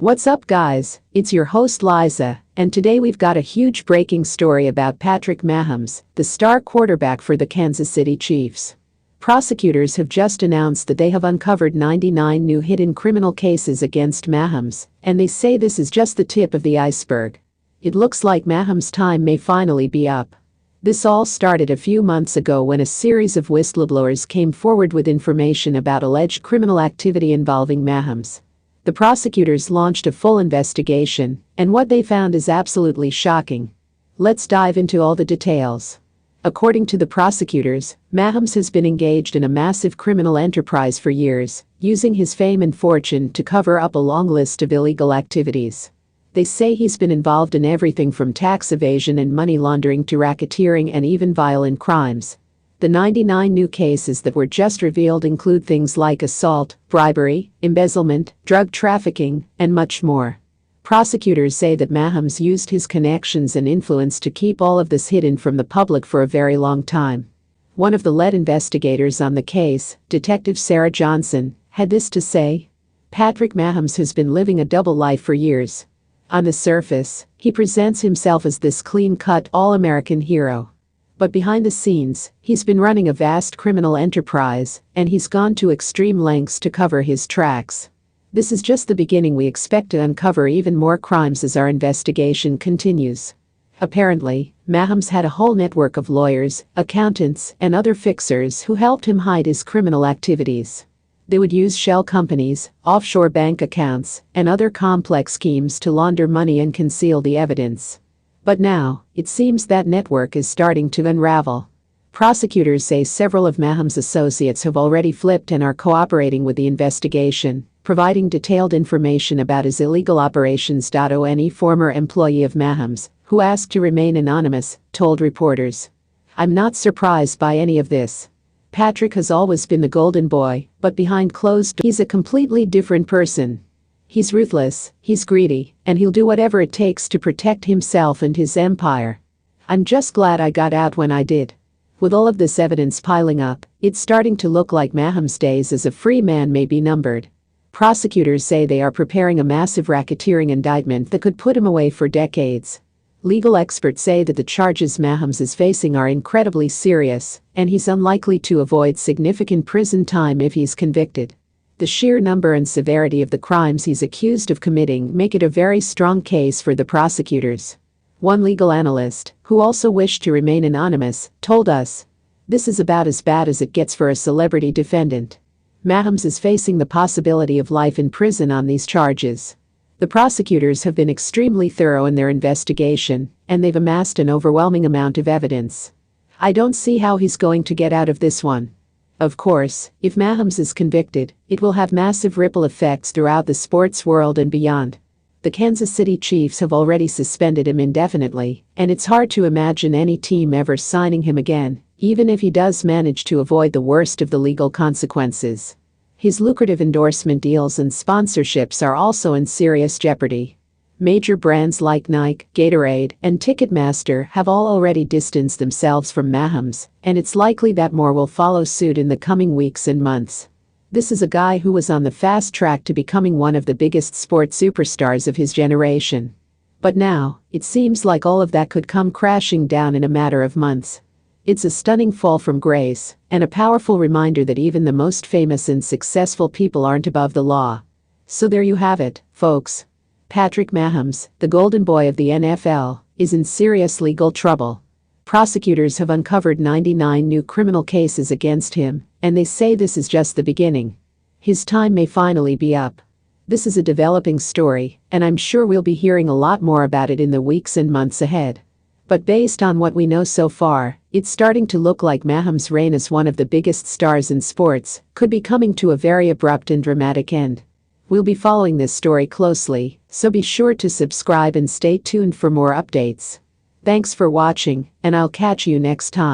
What's up, guys? It's your host Liza, and today we've got a huge breaking story about Patrick Mahomes, the star quarterback for the Kansas City Chiefs. Prosecutors have just announced that they have uncovered 99 new hidden criminal cases against Mahomes, and they say this is just the tip of the iceberg. It looks like Mahomes' time may finally be up. This all started a few months ago when a series of whistleblowers came forward with information about alleged criminal activity involving Mahomes. The prosecutors launched a full investigation, and what they found is absolutely shocking. Let's dive into all the details. According to the prosecutors, Mahomes has been engaged in a massive criminal enterprise for years, using his fame and fortune to cover up a long list of illegal activities. They say he's been involved in everything from tax evasion and money laundering to racketeering and even violent crimes. The 99 new cases that were just revealed include things like assault, bribery, embezzlement, drug trafficking, and much more. Prosecutors say that Mahomes used his connections and influence to keep all of this hidden from the public for a very long time. One of the lead investigators on the case, Detective Sarah Johnson, had this to say: "Patrick Mahomes has been living a double life for years. On the surface, he presents himself as this clean-cut all-American hero. But behind the scenes, he's been running a vast criminal enterprise, and he's gone to extreme lengths to cover his tracks. This is just the beginning. We expect to uncover even more crimes as our investigation continues." Apparently, Mahomes had a whole network of lawyers, accountants, and other fixers who helped him hide his criminal activities. They would use shell companies, offshore bank accounts, and other complex schemes to launder money and conceal the evidence. But now, it seems that network is starting to unravel. Prosecutors say several of Mahomes' associates have already flipped and are cooperating with the investigation, providing detailed information about his illegal operations. One former employee of Mahomes, who asked to remain anonymous, told reporters, "I'm not surprised by any of this. Patrick has always been the golden boy, but behind closed doors, he's a completely different person. He's ruthless, he's greedy, and he'll do whatever it takes to protect himself and his empire. I'm just glad I got out when I did." With all of this evidence piling up, it's starting to look like Mahomes' days as a free man may be numbered. Prosecutors say they are preparing a massive racketeering indictment that could put him away for decades. Legal experts say that the charges Mahomes is facing are incredibly serious, and he's unlikely to avoid significant prison time if he's convicted. The sheer number and severity of the crimes he's accused of committing make it a very strong case for the prosecutors. One legal analyst, who also wished to remain anonymous, told us, "This is about as bad as it gets for a celebrity defendant. Mahomes is facing the possibility of life in prison on these charges." The prosecutors have been extremely thorough in their investigation, and they've amassed an overwhelming amount of evidence. I don't see how he's going to get out of this one. Of course, if Mahomes is convicted, it will have massive ripple effects throughout the sports world and beyond. The Kansas City Chiefs have already suspended him indefinitely, and it's hard to imagine any team ever signing him again, even if he does manage to avoid the worst of the legal consequences. His lucrative endorsement deals and sponsorships are also in serious jeopardy. Major brands like Nike, Gatorade, and Ticketmaster have all already distanced themselves from Mahomes, and it's likely that more will follow suit in the coming weeks and months. This is a guy who was on the fast track to becoming one of the biggest sports superstars of his generation. But now, it seems like all of that could come crashing down in a matter of months. It's a stunning fall from grace, and a powerful reminder that even the most famous and successful people aren't above the law. So there you have it, folks. Patrick Mahomes, the golden boy of the NFL, is in serious legal trouble. Prosecutors have uncovered 99 new criminal cases against him, and they say this is just the beginning. His time may finally be up. This is a developing story, and I'm sure we'll be hearing a lot more about it in the weeks and months ahead. But based on what we know so far, it's starting to look like Mahomes' reign as one of the biggest stars in sports could be coming to a very abrupt and dramatic end. We'll be following this story closely, so be sure to subscribe and stay tuned for more updates. Thanks for watching, and I'll catch you next time.